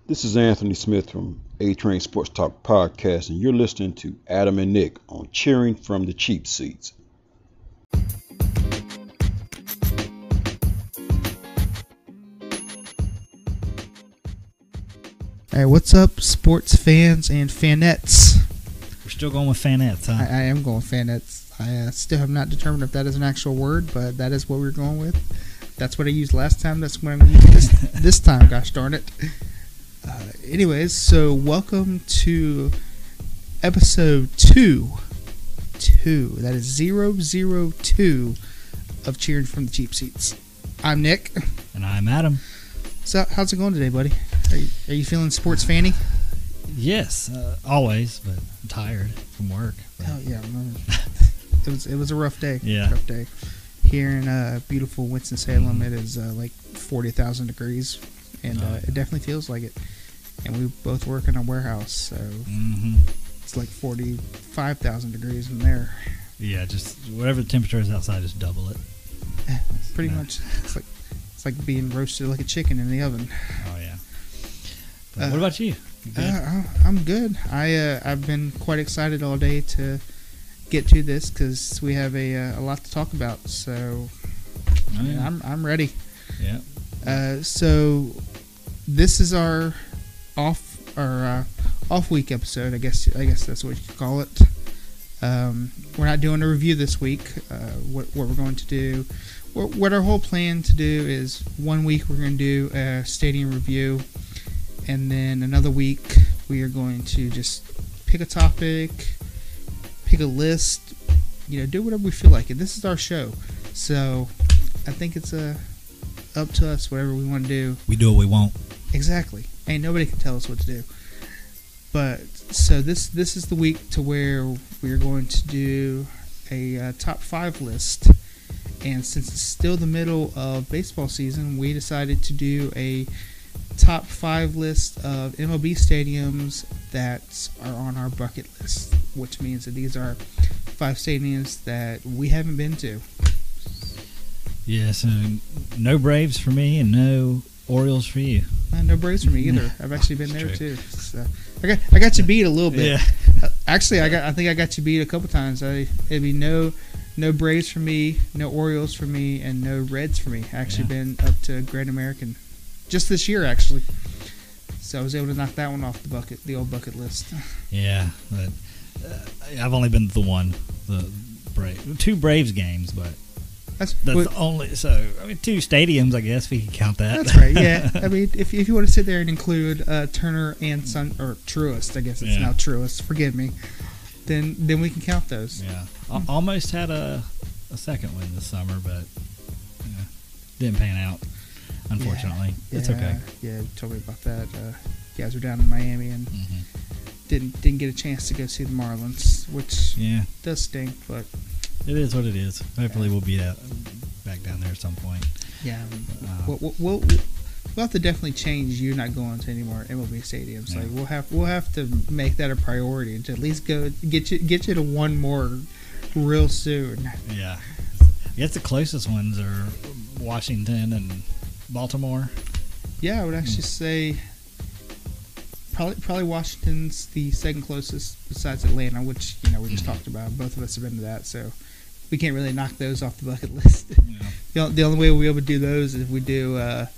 This is Anthony Smith from A-Train Sports Talk Podcast, and you're listening to Adam and Nick on Cheering from the Cheap Seats. All right, what's up, sports fans and fanettes? We're still going with fanettes, huh? I am going with fanettes. I still have not determined if that is an actual word, but that is what we're going with. That's what I used last time. That's what I'm going to use this time, gosh darn it. Anyways, so welcome to episode 2. That is 002 of Cheering from the Cheap Seats. I'm Nick. And I'm Adam. So, how's it going today, buddy? Are you feeling sports fanny? Yes, always, but I'm tired from work. But. Oh, yeah. It was a rough day. Yeah. Rough day. Here in beautiful Winston-Salem, it is like 40,000 degrees, and it definitely feels like it. And we both work in a warehouse, so it's like 45,000 degrees in there. Yeah, just whatever the temperature is outside, just double it. Pretty much. It's like being roasted like a chicken in the oven. Oh yeah. What about you? I'm good. I've been quite excited all day to get to this because we have a lot to talk about. So I'm ready. Yeah. So this is our off week episode. I guess that's what you could call it. We're not doing a review this week. What we're going to do, what our whole plan to do is 1 week we're going to do a stadium review, and then another week we are going to just pick a topic, pick a list, do whatever we feel like. And this is our show, so I think it's up to us, whatever we want to do. We do what we want. Exactly. Ain't nobody can tell us what to do. But so this is the week to where we're going to do a top 5 list. And since it's still the middle of baseball season, we decided to do a top 5 list of MLB stadiums that are on our bucket list, which means that these are 5 stadiums that we haven't been to. Yeah, so no Braves for me and no Orioles for you. No Braves for me either. I've actually been there too. So I got you beat a little bit. Yeah. Actually, I think I got you beat a couple times. It'd be no Braves for me, no Orioles for me, and no Reds for me. I actually been up to Great American just this year, actually. So I was able to knock that one off the old bucket list. Yeah, but I've only been to the 2 Braves games, but that's only. So 2 stadiums, I guess we can count that. That's right. Yeah, I mean, if you want to sit there and include Turner and Sun or Truist, I guess it's now Truist. Forgive me. Then we can count those. Yeah, almost had a second one this summer, but didn't pan out. Unfortunately, it's okay. Yeah, you told me about that. You guys were down in Miami and didn't get a chance to go see the Marlins, which does stink, but it is what it is. Hopefully, we'll be back down there at some point. Yeah, we'll have to definitely change you not going to any more MLB stadiums. Yeah. Like we'll have to make that a priority and to at least go get you to one more real soon. Yeah, I guess the closest ones are Washington and Baltimore. Yeah, I would actually say probably Washington's the second closest besides Atlanta, which we just talked about. Both of us have been to that, so we can't really knock those off the bucket list. Yeah. The only way we'll be able to do those is if we do a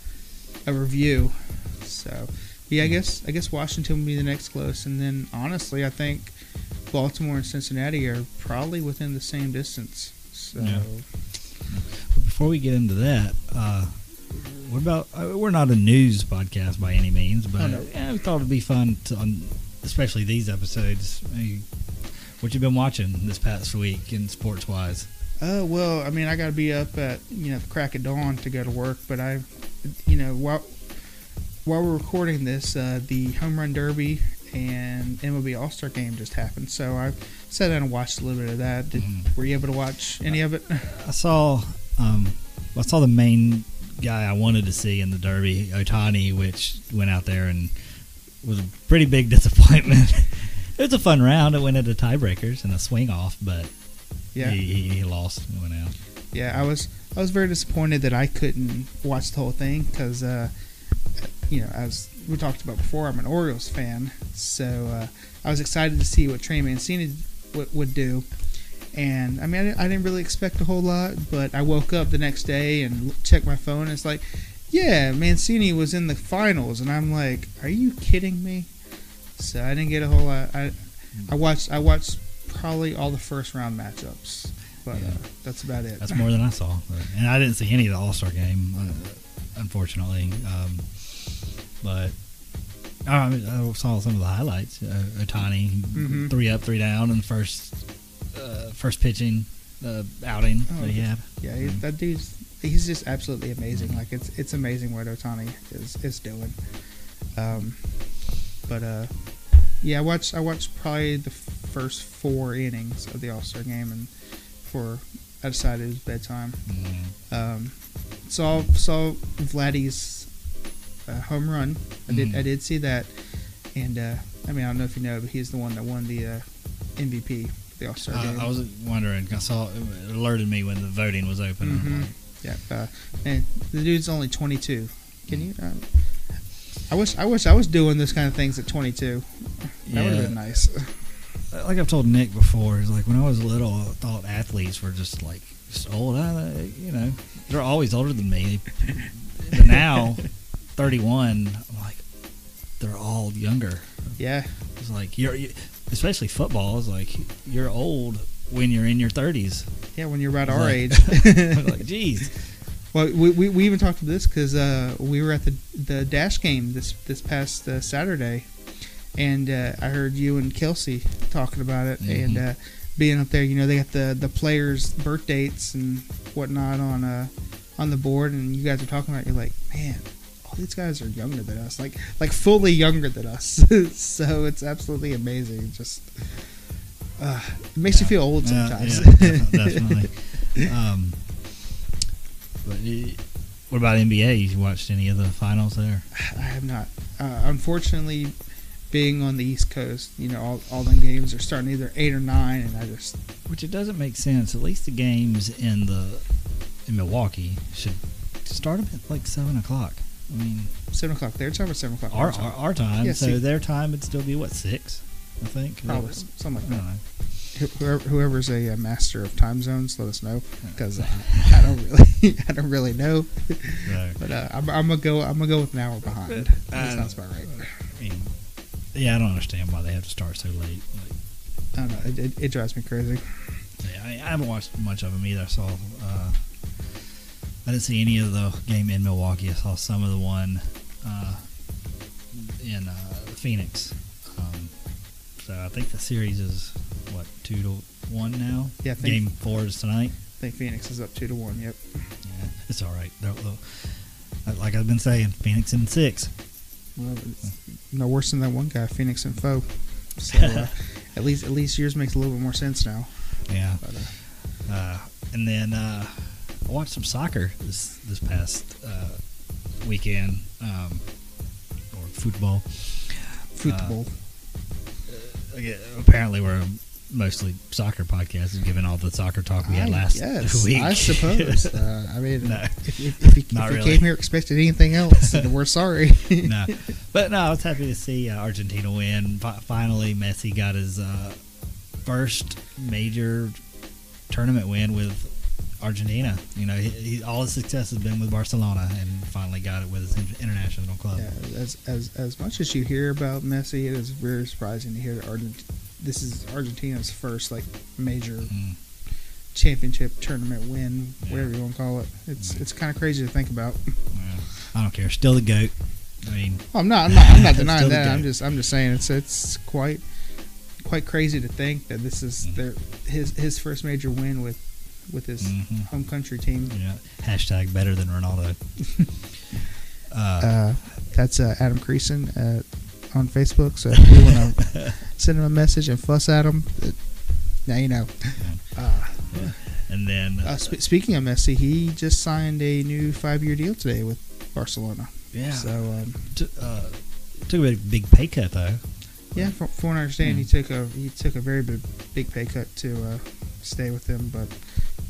review. So yeah, I guess Washington will be the next close, and then honestly, I think Baltimore and Cincinnati are probably within the same distance. So. Yeah. But before we get into that, what about? We're not a news podcast by any means, but we thought it'd be fun especially these episodes. What you been watching this past week in sports wise? Well, I mean, I got to be up at the crack of dawn to go to work, but while we're recording this, the Home Run Derby and MLB All-Star Game just happened, so I sat down and watched a little bit of that. Were you able to watch any of it? I saw the main guy I wanted to see in the Derby, Ohtani, which went out there and was a pretty big disappointment. It was a fun round. It went into tiebreakers and a swing off, but he lost and went out. Yeah, I was very disappointed that I couldn't watch the whole thing because as we talked about before, I'm an Orioles fan, so I was excited to see what Trey Mancini would do. And I mean, I didn't really expect a whole lot, but I woke up the next day and checked my phone, and it's like, yeah, Mancini was in the finals, and I'm like, are you kidding me? So I didn't get a whole lot. I watched probably all the first round matchups, but that's about it. That's more than I saw, and I didn't see any of the All-Star game, unfortunately. But I saw some of the highlights. Ohtani, 3 up, 3 down in the first pitching outing that he had. Yeah, that he's just absolutely amazing. Like it's amazing what Ohtani is doing. I watched probably the first 4 innings of the All-Star game, and before I decided it was bedtime. Saw Vladdy's home run. I did see that, and I don't know if you know, but he's the one that won the MVP for the All-Star game. I was wondering. I saw it alerted me when the voting was open. And the dude's only 22. Can you? I wish I was doing this kind of things at 22. That would have been nice. Like I've told Nick before, it's like when I was little, I thought athletes were just old. They're always older than me. But now, 31, I'm like, they're all younger. Yeah. It's like especially football. It's like you're old when you're in your 30s. Yeah, when you're about our age. Like, geez. Well, we even talked about this because we were at the Dash game this past Saturday, and I heard you and Kelsey talking about it, and being up there. They got the players' birth dates and whatnot on the board, and you guys are talking about it. You're like, man, all these guys are younger than us, like fully younger than us. So it's absolutely amazing. Just it makes you feel old sometimes. Definitely. But what about NBA? You watched any of the finals there? I have not. Unfortunately, being on the East Coast, all them games are starting either 8 or 9, and which it doesn't make sense. At least the games in Milwaukee should start them at 7 o'clock. I mean, 7 o'clock their time or 7 o'clock our time. Yeah, so their time would still be 6? I think probably something like that. Whoever's a master of time zones, let us know, because I don't really know. No. But I'm gonna go with an hour behind. That sounds about right. I don't understand why they have to start so late. I don't know. It drives me crazy. Yeah, I haven't watched much of them either. I saw. I didn't see any of the game in Milwaukee. I saw some of the one in Phoenix. So I think the series is 2-1 now. Yeah, game 4 is tonight. I think Phoenix is up 2-1. Yep. Yeah, it's all right. Like I've been saying, Phoenix in 6. Well, it's no worse than that one guy, Phoenix and Foe. So at least yours makes a little bit more sense now. Yeah. But, and then I watched some soccer this past weekend, or football. Apparently, we're mostly soccer podcast, given all the soccer talk we had last week. I suppose. No. If you came here expecting anything else, then we're sorry. No, but no, I was happy to see Argentina win. Finally, Messi got his first major tournament win with Argentina. All his success has been with Barcelona, and finally got it with his international club. Yeah, as much as you hear about Messi, it is very surprising to hear that this is Argentina's first major championship tournament win, whatever you want to call it. It's kind of crazy to think about. Yeah. I don't care. Still the GOAT. I mean, I'm not denying that. I'm just saying it's quite crazy to think that this is his first major win with his home country team. Yeah. Hashtag better than Ronaldo. That's Adam Creason on Facebook. So if you want to send him a message and fuss at him, now you know. And then speaking of Messi, he just signed a new 5-year deal today with Barcelona. Yeah. So took a big pay cut though. Yeah, from what I understand, he took a very big pay cut to stay with them. But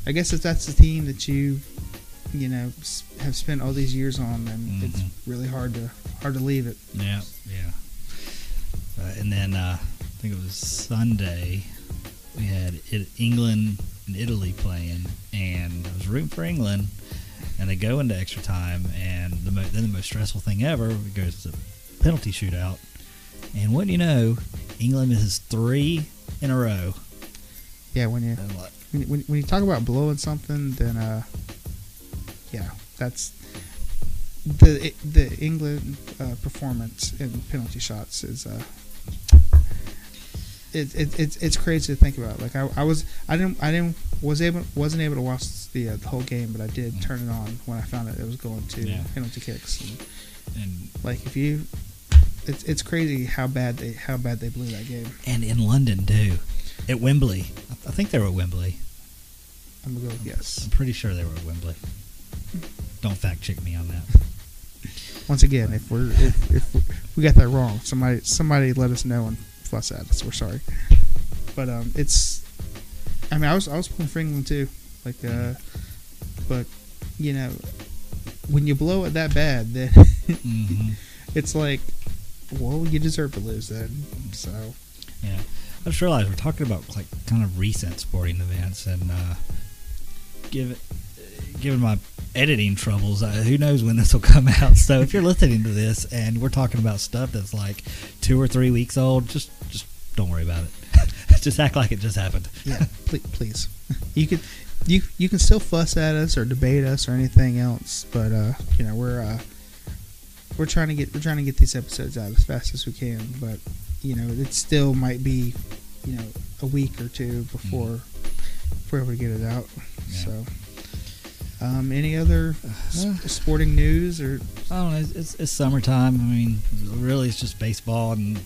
I guess if that's the team that you have spent all these years on, and it's really hard to leave it. Yeah. And then I think it was Sunday, we had England and Italy playing, and I was rooting for England, and they go into extra time, and then the most stressful thing ever, it goes to penalty shootout, and wouldn't you know, England misses 3 in a row. Yeah, when you talk about blowing something, then that's the England performance in penalty shots is it's crazy to think about. Like wasn't able to watch the whole game, but I did turn it on when I found out it was going to penalty kicks, and like it's crazy how bad they blew that game. And in London too, at Wembley. I think they were at Wembley. I'm gonna go with yes. I'm pretty sure they were at Wembley. Don't fact check me on that. Once again, if we got that wrong, somebody let us know and fuss at us. We're sorry. But I was pulling for England too. Like, but when you blow it that bad, then it's like, well, you deserve to lose then. So yeah, I just realized we're talking about like kind of recent sporting events, and given my editing troubles, who knows when this will come out. So if you're listening to this and we're talking about stuff that's like 2 or 3 weeks old, just don't worry about it. Just act like it just happened. Yeah, please. You can still fuss at us or debate us or anything else, but we're trying to get these episodes out as fast as we can. But it still might be a week or two before we're able to get it out. Yeah. So. Any other sporting news? Or I don't know. It's summertime. I mean, really, it's just baseball and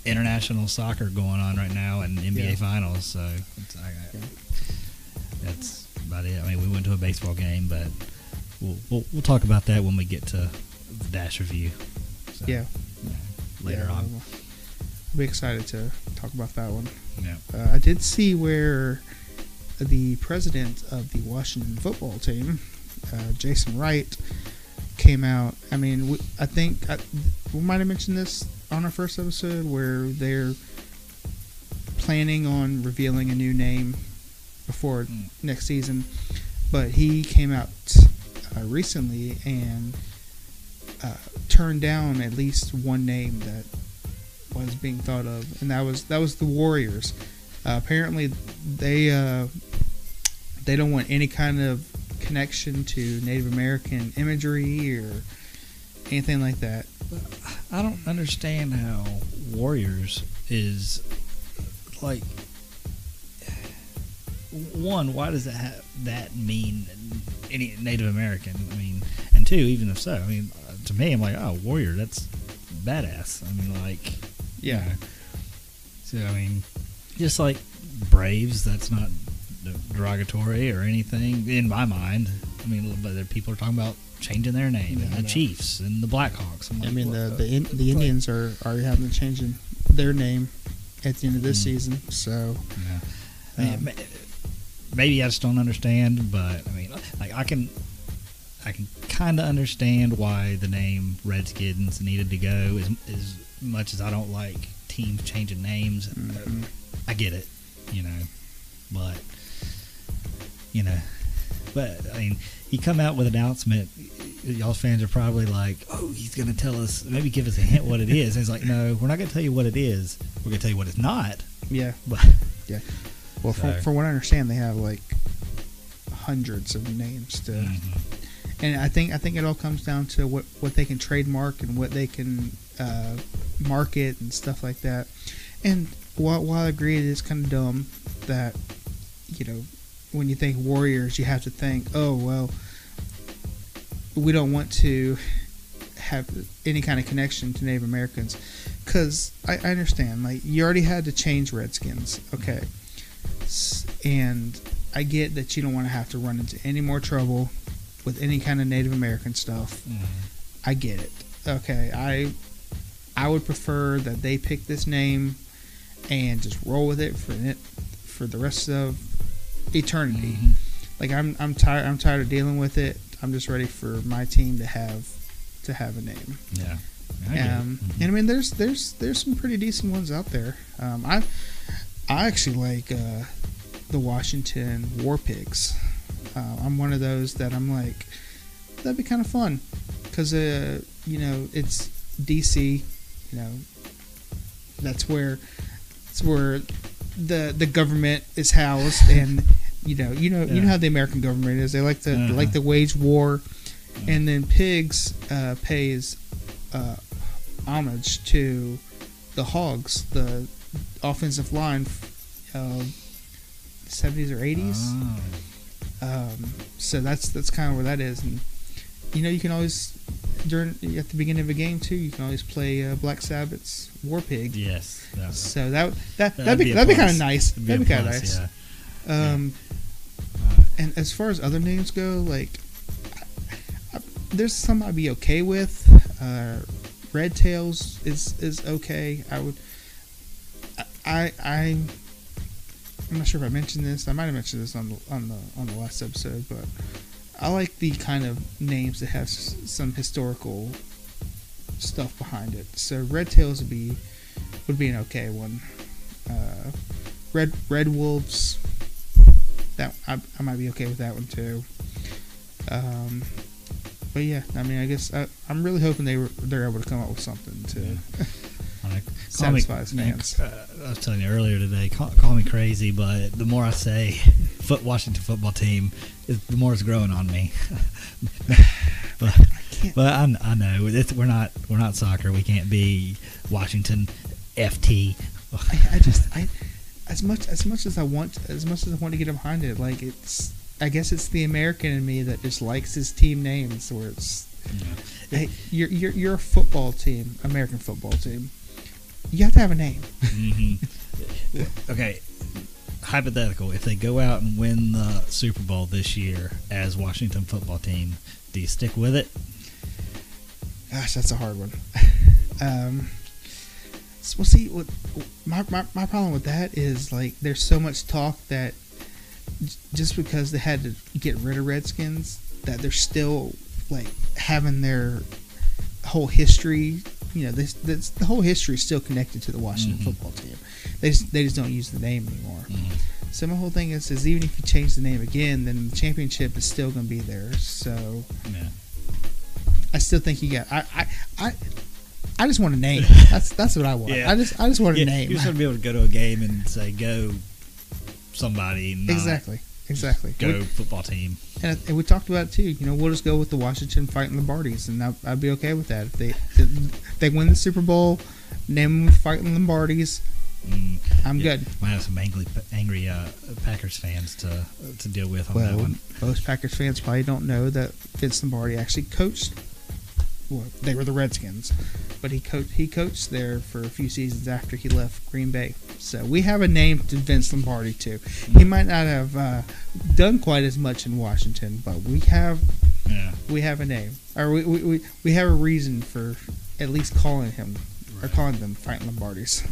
international soccer going on right now, and NBA finals. So that's about it. I mean, we went to a baseball game, but we'll talk about that when we get to the Dash review. So, later on. I'll be excited to talk about that one. Yeah. I did see where the president of the Washington football team, Jason Wright, came out. I mean, I think we might have mentioned this on our first episode, where they're planning on revealing a new name before next season. But he came out recently and turned down at least one name that was being thought of, and that was the Warriors. Apparently, they don't want any kind of connection to Native American imagery or anything like that. I don't understand how Warriors is like. One, why does that mean any Native American? I mean, and two, even if so, I mean, to me, I'm like, oh, Warrior, that's badass. I mean, like, yeah. So I mean, just like Braves, that's not derogatory or anything in my mind. I mean, but people are talking about changing their name, and the Chiefs and the Blackhawks. Like, I mean, the Indians are having to change their name at the end of this season. So, maybe I just don't understand. But I mean, like I can kind of understand why the name Redskins needed to go. As much as I don't like teams changing names, I get it, but. But I mean, he come out with an announcement. Y'all fans are probably like, "Oh, he's going to tell us, maybe give us a hint what it is." And he's like, "No, we're not going to tell you what it is. We're going to tell you what it's not." Yeah, but yeah. Well, from what I understand, they have like hundreds of names to, and I think it all comes down to what they can trademark and what they can market and stuff like that. And while I agree it is kind of dumb that when you think Warriors, you have to think, oh, well, we don't want to have any kind of connection to Native Americans. Because I understand, like, you already had to change Redskins, okay. And I get that you don't want to have to run into any more trouble with any kind of Native American stuff. I get it. Okay, I would prefer that they pick this name and just roll with it for the rest of eternity. Like I'm tired of dealing with it. I'm just ready for my team to have a name. Yeah. And I mean, there's some pretty decent ones out there. I actually like the Washington War Pigs. I'm one of those that I'm like, that'd be kind of fun, because it's DC. That's where the government is housed, and you know how the American government is. They like to wage war, and then Pigs pays homage to the Hogs, the offensive line, 70s or 80s. So that's kind of where that is, and you can always at the beginning of a game too. You can always play Black Sabbath's War Pig. Yes. So that'd be kind of nice. That'd be kind of nice. Yeah. And as far as other names go, like there's some I'd be okay with. Red Tails is okay. I'm not sure if I mentioned this. I might have mentioned this on the last episode, but I like the kind of names that have some historical stuff behind it. So Red Tails would be an okay one. Red Wolves, that I might be okay with that one too. But yeah, I mean, I guess I'm really hoping they're able to come up with something to satisfy fans. I was telling you earlier today, call me crazy, but the more I say Washington football team, the more it's growing on me. but I know we're not soccer. We can't be Washington FT. As much as I want to get behind it, like I guess it's the American in me that just likes his team names, where it's hey, you're a football team, American football team. You have to have a name. Mm-hmm. Okay, hypothetical: if they go out and win the Super Bowl this year as Washington football team, do you stick with it? Gosh, that's a hard one. Well, see, what my problem with that is, like, there's so much talk that just because they had to get rid of Redskins, that they're still like having their whole history. The whole history is still connected to the Washington football team. They just don't use the name anymore. So my whole thing is even if you change the name again, then the championship is still going to be there. So I still think you got. I just want a name. That's what I want. Yeah. I just want a name. You just want to be able to go to a game and say go somebody. Exactly. Go football team. And we talked about it too. We'll just go with the Washington Fighting Lombardis, and I'd be okay with that. If they win the Super Bowl, name them Fighting Lombardis, I'm good. Might have some angry Packers fans to deal with on that one. Most Packers fans probably don't know that Vince Lombardi actually coached. Well, they were the Redskins, but he coached there for a few seasons after he left Green Bay. So we have a name to Vince Lombardi too. He might not have done quite as much in Washington, but we have a name, or we have a reason for at least calling him or calling them Fighting Lombardis.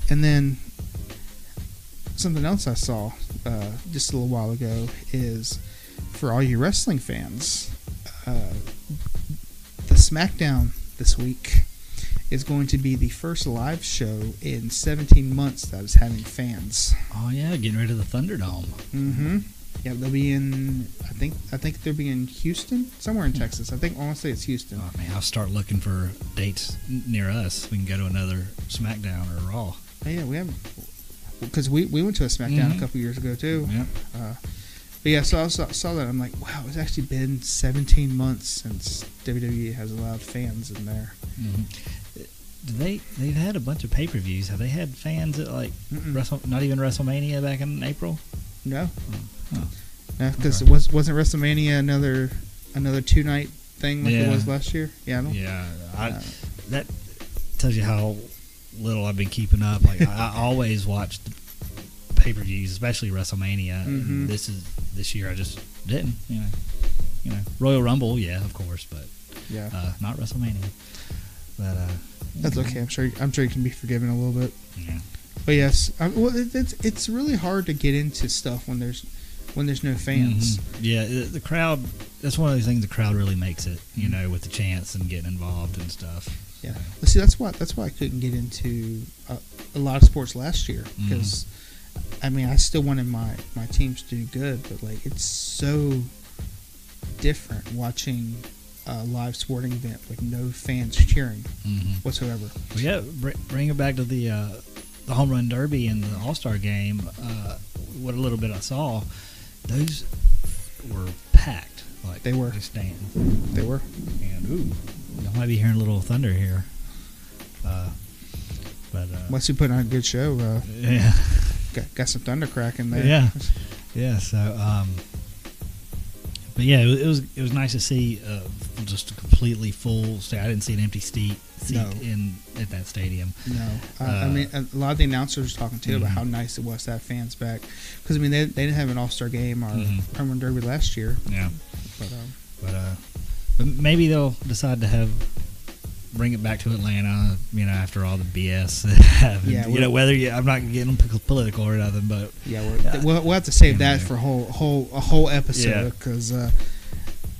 And then something else I saw just a little while ago is for all you wrestling fans. The SmackDown this week is going to be the first live show in 17 months that is having fans. Oh yeah, getting rid of the Thunderdome. Mm-hmm. Yeah, they'll be in. I think they'll be in Houston, somewhere in Texas. I want to say it's Houston. Oh man, I'll start looking for dates near us. We can go to another SmackDown or Raw. Oh, yeah, we have, because we went to a SmackDown a couple years ago too. Yeah. But yeah, so I saw that. I'm like, wow, it's actually been 17 months since WWE has allowed fans in there. Mm-hmm. They've had a bunch of pay-per-views. Have they had fans at not even WrestleMania back in April? No. Oh. No, because it wasn't WrestleMania another 2-night thing like it was last year? Yeah. That tells you how little I've been keeping up. Like I always watched pay-per-views, especially WrestleMania. And this year I just didn't. Royal Rumble, yeah, of course, but not WrestleMania. But that's okay. I'm sure you can be forgiven a little bit. Yeah. But yes, it's really hard to get into stuff when there's when there's no fans. Yeah, the crowd. That's one of those things. The crowd really makes it. With the chants and getting involved and stuff. Yeah. Well, see, that's why I couldn't get into a lot of sports last year because, I still wanted my teams to do good, but like it's so different watching a live sporting event with no fans cheering whatsoever. Well, yeah, bring it back to the home run derby and the All-Star game. What a little bit I saw, those were packed. Like they were. They were. And you might be hearing a little thunder here. But once you put on a good show, yeah, got some thunder cracking there. Yeah. So, but yeah, it was nice to see just a completely full stadium. I didn't see an empty seat at that stadium. No, a lot of the announcers were talking too about how nice it was to have fans back because they didn't have an All-Star game or home run derby last year. Yeah, but maybe they'll decide to bring it back to Atlanta. After all the BS that happened. Yeah, I'm not getting political or nothing, but we'll have to save that for a whole episode because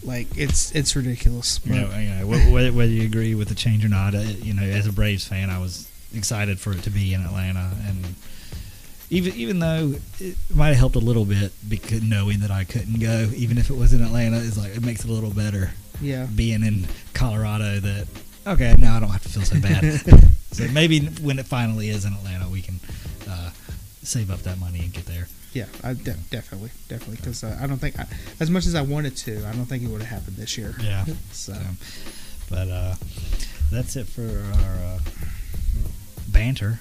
it's ridiculous. But, whether you agree with the change or not, as a Braves fan, I was excited for it to be in Atlanta, and even though it might have helped a little bit because knowing that I couldn't go, even if it was in Atlanta, is like it makes it a little better. Yeah, being in Colorado, that okay, now I don't have to feel so bad. So maybe when it finally is in Atlanta, we can save up that money and get there. Yeah, definitely, because I don't think, as much as I wanted to, I don't think it would have happened this year. Yeah. But that's it for our banter.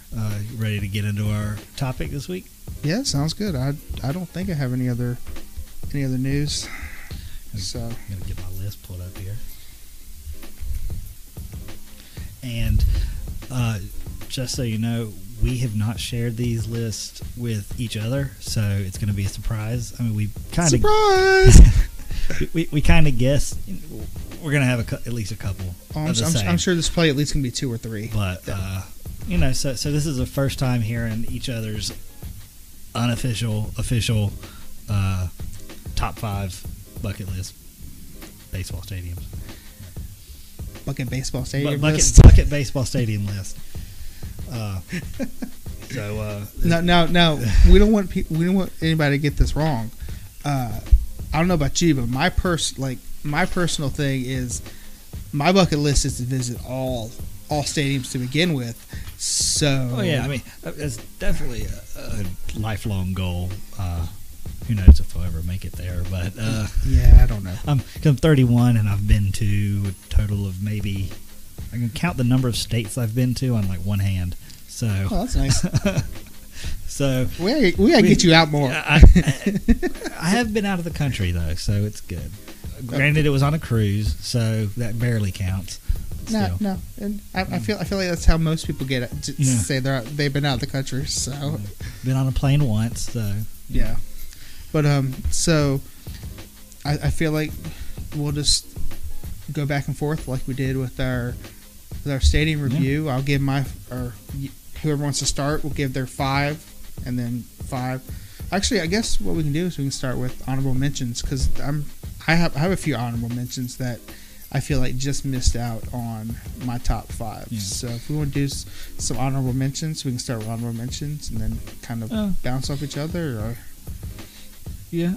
Ready to get into our topic this week? Yeah, sounds good. I don't think I have any other news. So I'm gonna get my list pulled up here. And just so you know, we have not shared these lists with each other, so it's going to be a surprise. We kind of surprise. we kind of guessed we're going to have at least a couple. I'm sure there's probably at least going to be 2 or 3. But so this is the first time hearing each other's official top 5 bucket list baseball stadiums. Bucket baseball stadium list. Bucket baseball stadium list. No, we don't want anybody to get this wrong. I don't know about you, but my personal thing is my bucket list is to visit all stadiums to begin with. So it's definitely a lifelong goal. Who knows if I'll ever make it there, but I don't know. I'm 31 and I've been to a total of maybe, I can count the number of states I've been to on like one hand. So that's nice. So we gotta get you out more. I have been out of the country though, so it's good. Granted, it was on a cruise, so that barely counts. No, and I feel like that's how most people get it. Say they've been out of the country. So been on a plane once, so yeah. But so I feel like we'll just go back and forth like we did with our stadium review. I'll give whoever wants to start will give their 5, and then 5. Actually, I guess what we can do is we can start with honorable mentions because I have a few honorable mentions that I feel like just missed out on my top 5. Yeah. So if we want to do some honorable mentions, we can start with honorable mentions and then kind of bounce off each other. Or yeah,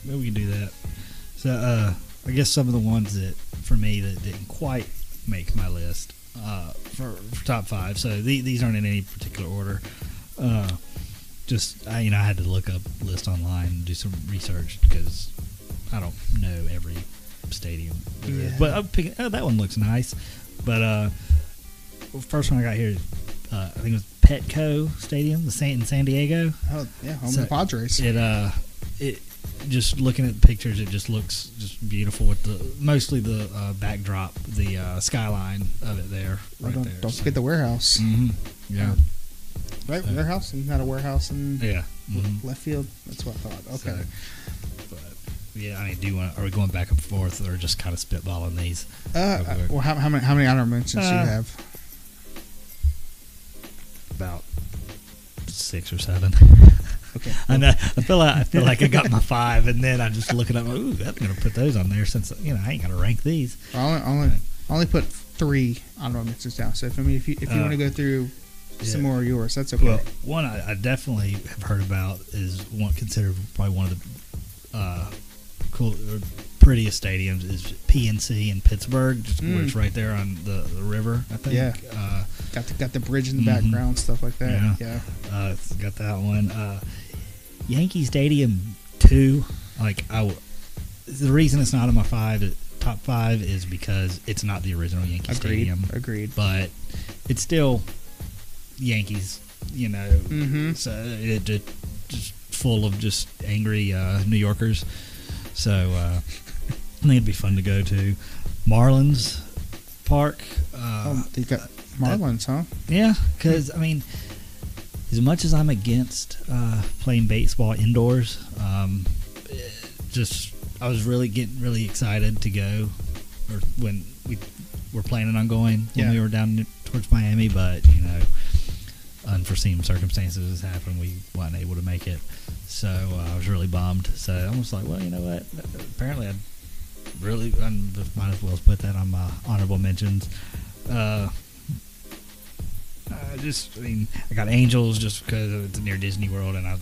maybe we can do that. So I guess some of the ones that for me that didn't quite make my list for top 5. So these aren't in any particular order. I had to look up a list online and do some research because I don't know every stadium. Yeah. But I'm picking, that one looks nice. But first one I got here, I think it was Petco Stadium, in San Diego. Oh yeah, home of the Padres. It just looking at the pictures, it just looks just beautiful with mostly the backdrop, the skyline of it there. Don't forget the warehouse. Mm-hmm. Yeah. Right, warehouse. Isn't that a warehouse in left field? That's what I thought. Okay. Are we going back and forth or just kind of spitballing these? Well, how many honorable mentions do you have? About 6 or 7. Okay. I know. I feel like I got my 5, and then I just look it up. Ooh, I'm gonna put those on there since I ain't gonna rank these. I only put 3 honorable mentions down. So if you want to go through some more of yours, that's okay. Well, one I definitely have heard about is considered probably one of the cool, prettiest stadiums is PNC in Pittsburgh, just where it's right there on the river. I think. Yeah. Got the bridge in the background, stuff like that. Yeah. It's got that one. Yankee Stadium 2. The reason it's not in my top 5 is because it's not the original Yankee Stadium. Agreed. But it's still Yankees, So it just full of just angry New Yorkers. So I think it'd be fun to go to. Marlins Park. They got Marlins, huh? Yeah, because as much as I'm against playing baseball indoors, I was getting really excited to go, or when we were planning on going when we were down towards Miami, but unforeseen circumstances happened. We weren't able to make it, so I was really bummed. So I was like, well, you know what? Apparently, I might as well put that on my honorable mentions. I got Angels just because it's near Disney World, and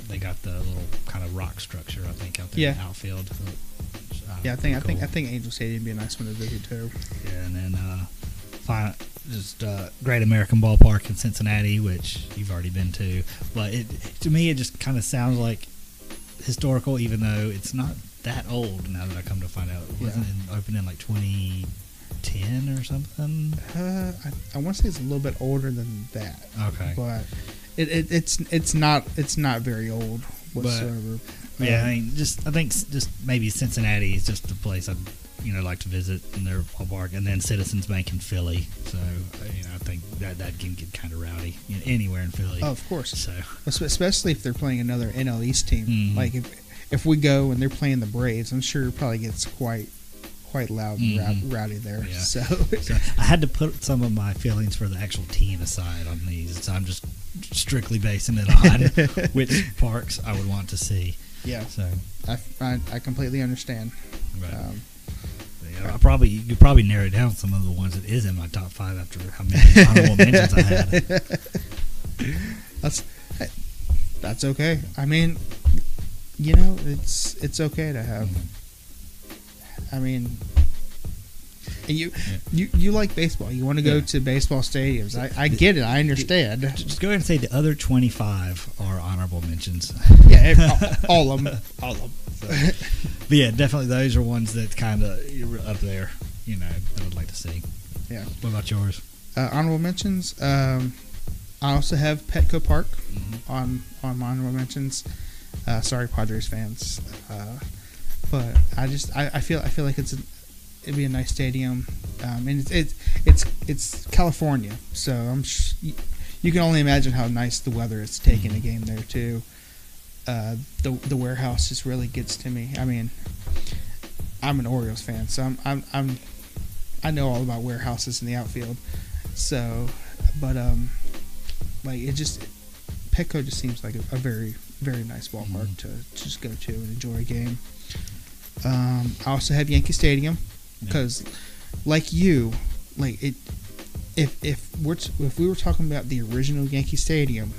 they got the little kind of rock structure, I think, out there in the outfield. I think Angel Stadium would be a nice one to visit too. Yeah, and then Great American Ballpark in Cincinnati, which you've already been to. But to me, it just kind of sounds like historical, even though it's not that old. Now that I come to find out, it wasn't opened in like 2010 or something. I want to say it's a little bit older than that. Okay, but it's not very old whatsoever. But, I think maybe Cincinnati is just the place I'd like to visit in their ballpark, and then Citizens Bank in Philly. So I think that can get kind of rowdy anywhere in Philly. Oh, of course. So especially if they're playing another NL East team. Mm-hmm. Like if we go and they're playing the Braves, I'm sure it probably gets quite loud and rowdy there. Yeah. So I had to put some of my feelings for the actual team aside on these. So I'm just strictly basing it on which parks I would want to see. Yeah. So I completely understand. Right. You could probably narrow down some of the ones that is in my top 5 after how many honorable mentions I had. That's okay. It's okay to have. You like baseball. You want to go to baseball stadiums. I get it. I understand. Just go ahead and say the other 25 are honorable mentions. Yeah, all of them. All of them. So, but yeah, definitely those are ones that kind of up there. I would like to see. Yeah. What about yours? Honorable mentions. I also have Petco Park on my honorable mentions. Sorry, Padres fans, but I feel like it'd be a nice stadium, and it's California, so you can only imagine how nice the weather is taking a game there too. The warehouse just really gets to me. I'm an Orioles fan, so I know all about warehouses in the outfield. So, but Petco just seems like a very, very nice ballpark to just go to and enjoy a game. I also have Yankee Stadium because, if we were talking about the original Yankee Stadium,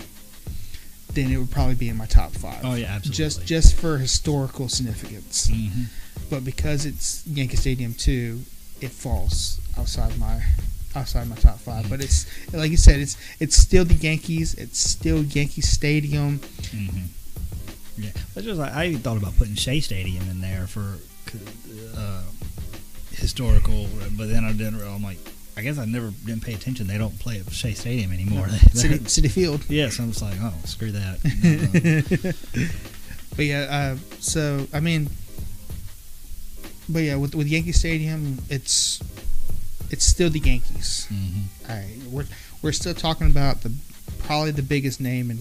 then it would probably be in my top 5. Oh yeah, absolutely. Just for historical significance. Mm-hmm. But because it's Yankee Stadium 2, it falls outside my top 5. Mm-hmm. But it's like you said, it's still the Yankees. It's still Yankee Stadium. Mm-hmm. Yeah, I even thought about putting Shea Stadium in there for historical, but then I'm like, I guess I didn't pay attention. They don't play at Shea Stadium anymore. City Field. Yeah, so I'm just like, oh, screw that. But yeah, with Yankee Stadium, it's still the Yankees. Mm-hmm. All right, we're still talking about probably the biggest name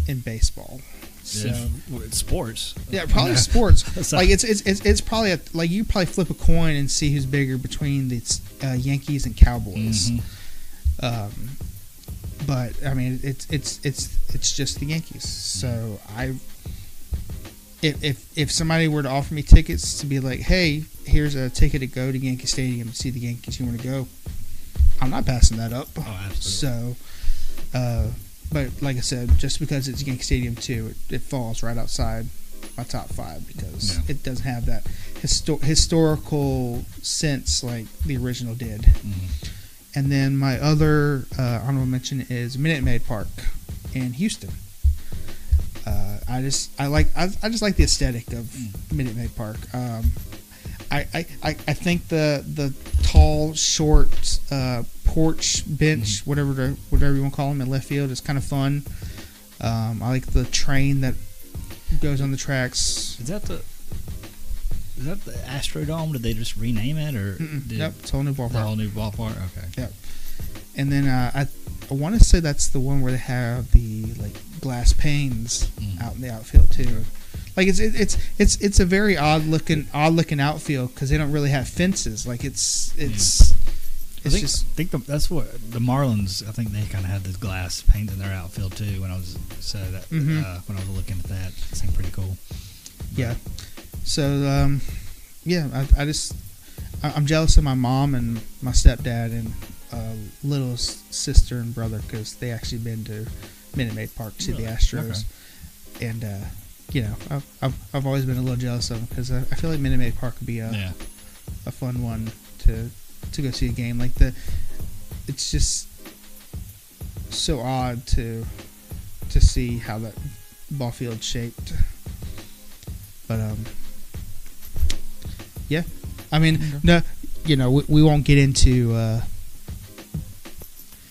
in baseball. So it's sports. Yeah, probably sports. Like it's probably like you probably flip a coin and see who's bigger between the Yankees and Cowboys. Mm-hmm. but I mean, it's just the Yankees. So if somebody were to offer me tickets to be like, hey, here's a ticket to go to Yankee Stadium to see the Yankees, you want to go? I'm not passing that up. Oh, absolutely. So, but like I said, just because it's Yankee Stadium too, it falls right outside my top 5 because it doesn't have that historical sense like the original did. Mm-hmm. And then my other honorable mention is Minute Maid Park in Houston. I just like the aesthetic of Minute Maid Park. I think the tall, short porch bench, whatever you want to call them, in left field is kind of fun. I like the train that goes on the tracks. Is that the Astrodome? Did they just rename it, or Yep, it's a whole new ballpark. A whole new ballpark. Okay. Yep. And then I want to say that's the one where they have the like glass panes out in the outfield too. Like it's a very odd looking outfield because they don't really have fences. Like it's I think that's what the Marlins. I think they kind of had this glass panes in their outfield too. When I was when I was looking at that, it seemed pretty cool. Yeah. So I'm jealous of my mom and my stepdad and little sister and brother because they actually been to Minute Maid Park to see the Astros, and I've always been a little jealous of them because I feel like Minute Maid Park would be a fun one to go see a game. Like it's just so odd to see how that ball field's shaped, but yeah, I mean we won't get into.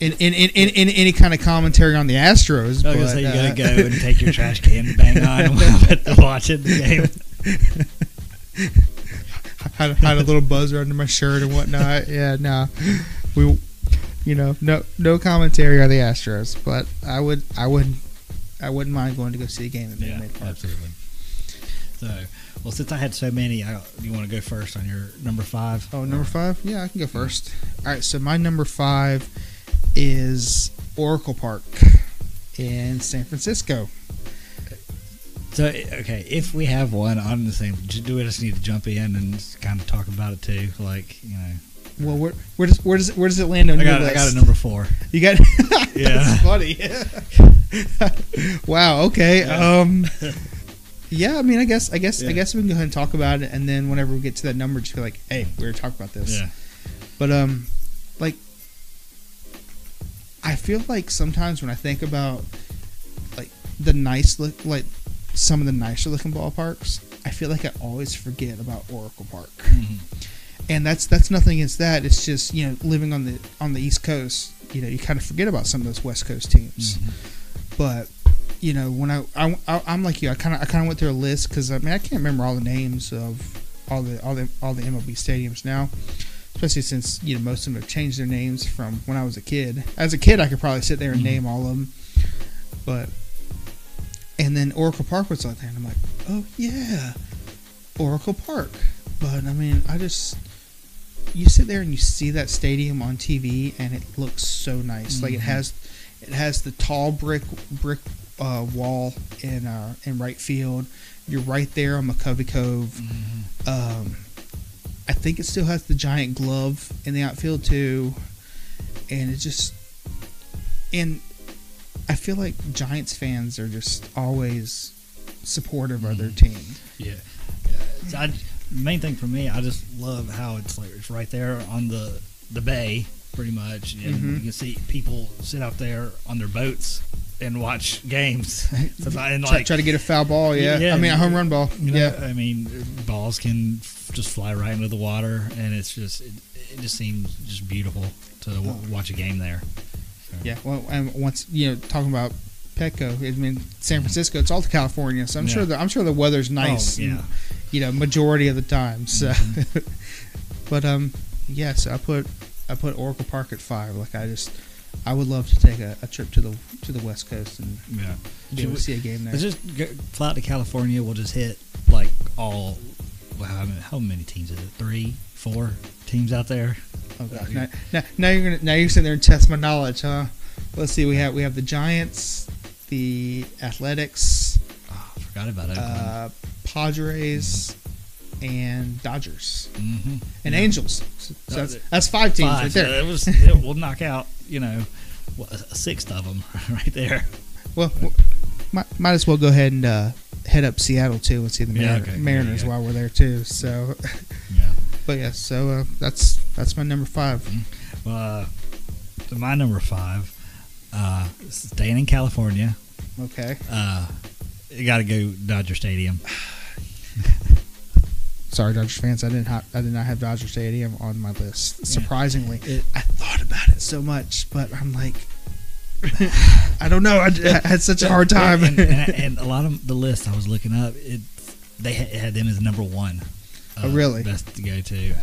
In any kind of commentary on the Astros, I was gonna say you gotta go and take your trash can and bang on while watching the game. had a little buzzer under my shirt and whatnot. Yeah, no, no commentary on the Astros, but I wouldn't mind going to go see a game at Maid Park. Absolutely. So, well, since I had so many, you want to go first on your number 5? Oh, number 5? Yeah, I can go first. All right, so my number 5 is Oracle Park in San Francisco. So, okay, if we have one on the same, do we just need to jump in and kind of talk about it too? Like, Well, where does it land on your list? I got a number 4. You got? That's funny. Wow. Okay. Yeah. I mean, I guess we can go ahead and talk about it, and then whenever we get to that number, just be like, "Hey, we were talking about this." Yeah. But like, I feel like sometimes when I think about like some of the nicer looking ballparks, I feel like I always forget about Oracle Park. Mm-hmm. And that's nothing against that. It's just living on the East Coast, you kind of forget about some of those West Coast teams. Mm-hmm. But when I'm like you, I kind of went through a list because I can't remember all the names of all the MLB stadiums now, especially since most of them have changed their names from when I was a kid. As a kid, I could probably sit there and name all of them, and then Oracle Park was like there, and I'm like, oh yeah, Oracle Park. But I mean, you sit there and you see that stadium on TV, and it looks so nice. Mm-hmm. Like it has the tall brick wall in right field. You're right there on McCovey Cove. Mm-hmm. I think it still has the giant glove in the outfield too, and I feel like Giants fans are just always supportive of their team. Yeah. Main thing for me, I just love how it's right there on the bay, pretty much, and you can see people sit out there on their boats and watch games. Try to get a foul ball, yeah. I mean a home run ball. I mean balls can just fly right into the water, and it just seems just beautiful to watch a game there. So. Yeah, well, and once talking about Petco, I mean San Francisco, it's all California, so I'm sure the weather's nice. Oh, yeah. Majority of the time. So, but so I put Oracle Park at 5. Like I would love to take a trip to the West Coast and be able to see a game there. Let's just fly out to California. We'll just hit like all. Wow, how many teams is it? 3, 4 teams out there. Oh God! Now you're sitting there and test my knowledge, huh? Let's see. We have the Giants, the Athletics. Oh, I forgot about Oakland. Padres, and Dodgers, and Yeah. Angels. So that's 5 teams right there. So we'll knock out, a sixth of them right there. Well, might as well go ahead and head up Seattle too and see the Mariners while we're there too. So, Yeah. but yeah, so that's my number 5. So my number 5, staying in California. Okay. You got to go Dodger Stadium. Sorry, Dodgers fans. I did not have Dodger Stadium on my list. Surprisingly, Yeah. I thought about it so much, but I'm like, I don't know. I had such a hard time. And a lot of the list I was looking up, it had them as number 1. Oh, really? Best to go to.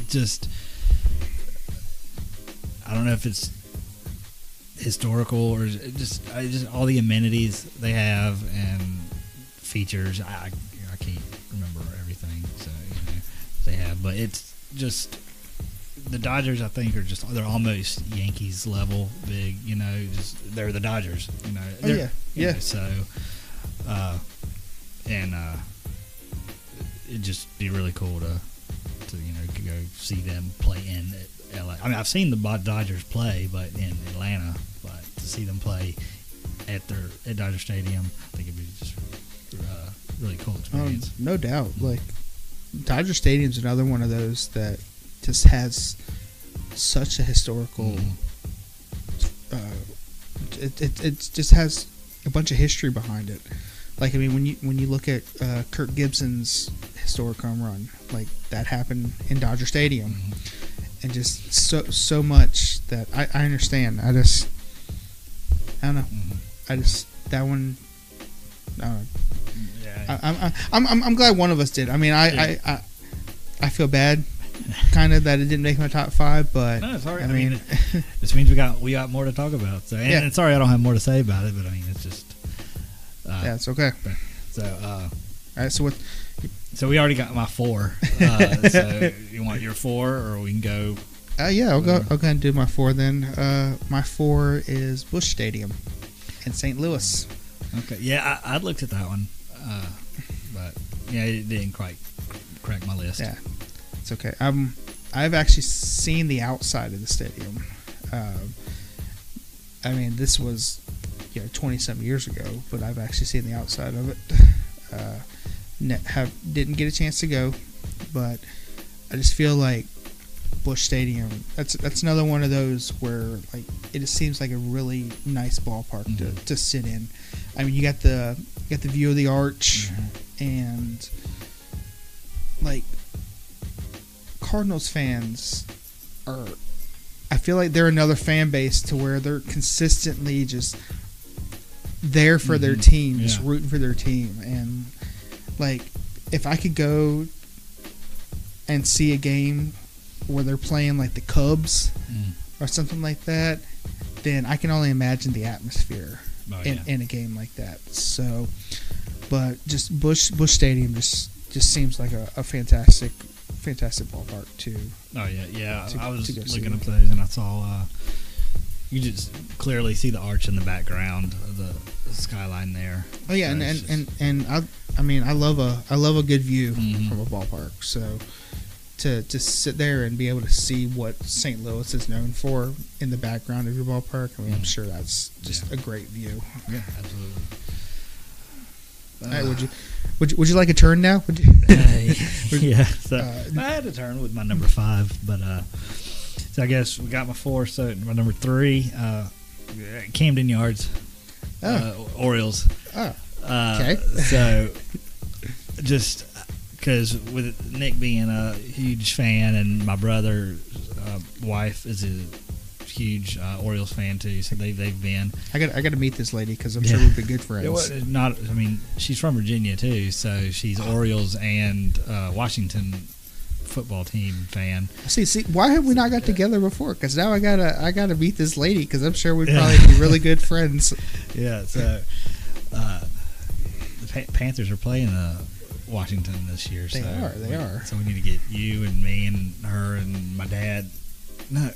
Just, I don't know if it's historical or just all the amenities they have and features. I can't remember everything they have, but it's just the Dodgers. I think they're almost Yankees level big. Just they're the Dodgers. Yeah. So, it'd just be really cool to go see them play in LA. I mean, I've seen the Dodgers play, but in Atlanta, but to see them play at Dodger Stadium, I think it'd be just really cool experience. No doubt. Like, Dodger Stadium's another one of those that just has such a historical. It just has a bunch of history behind it. Like, I mean, when you look at Kirk Gibson's historic home run, like that happened in Dodger Stadium, and just so much that I understand. I don't know. That one. I don't know. Yeah. I'm glad one of us did. I mean, I feel bad, kind of, that it didn't make my top 5, but no, sorry. I mean, this means we got more to talk about. So, and sorry, I don't have more to say about it, but I mean, it's just. Yeah, it's okay. So, all right. So we already got my 4. So you want your 4, or we can go? Yeah, I'll go ahead and do my 4 then. My 4 is Busch Stadium in St. Louis. Okay. Yeah, I looked at that one, but yeah, it didn't quite crack my list. Yeah, it's okay. I've actually seen the outside of the stadium. I mean, this was 20-some years ago, but I've actually seen the outside of it. Didn't get a chance to go, but I just feel like Busch Stadium. That's another one of those where, like, it just seems like a really nice ballpark to sit in. I mean, you got the view of the arch, and like Cardinals fans are. I feel like they're another fan base to where they're consistently just there for their team, just rooting for their team. And like, if I could go and see a game where they're playing like the Cubs or something like that, then I can only imagine the atmosphere in a game like that. So, but just Busch Stadium just seems like a fantastic ballpark too. Oh yeah. I was looking see. up those, and I saw you just clearly see the arch in the background of the skyline there. Oh yeah, so and I mean, I love a good view from a ballpark. So to sit there and be able to see what St. Louis is known for in the background of your ballpark, I mean, I'm sure that's just a great view. Yeah, absolutely. All right, would you like a turn now? Yeah. So I had a turn with my number 5, but so I guess we got my 4. So my number 3, Camden Yards, Orioles. Oh, okay. So just because with Nick being a huge fan, and my brother's wife is a huge Orioles fan too, so they've been. I got to meet this lady because I'm sure we've been good friends. I mean, she's from Virginia too, so she's Orioles and Washington football team fan. See, why have we not got together before? Because now I gotta meet this lady because I'm sure we'd probably be really good friends. Yeah. So the Panthers are playing Washington this year. They are. So we need to get you and me and her and my dad. No,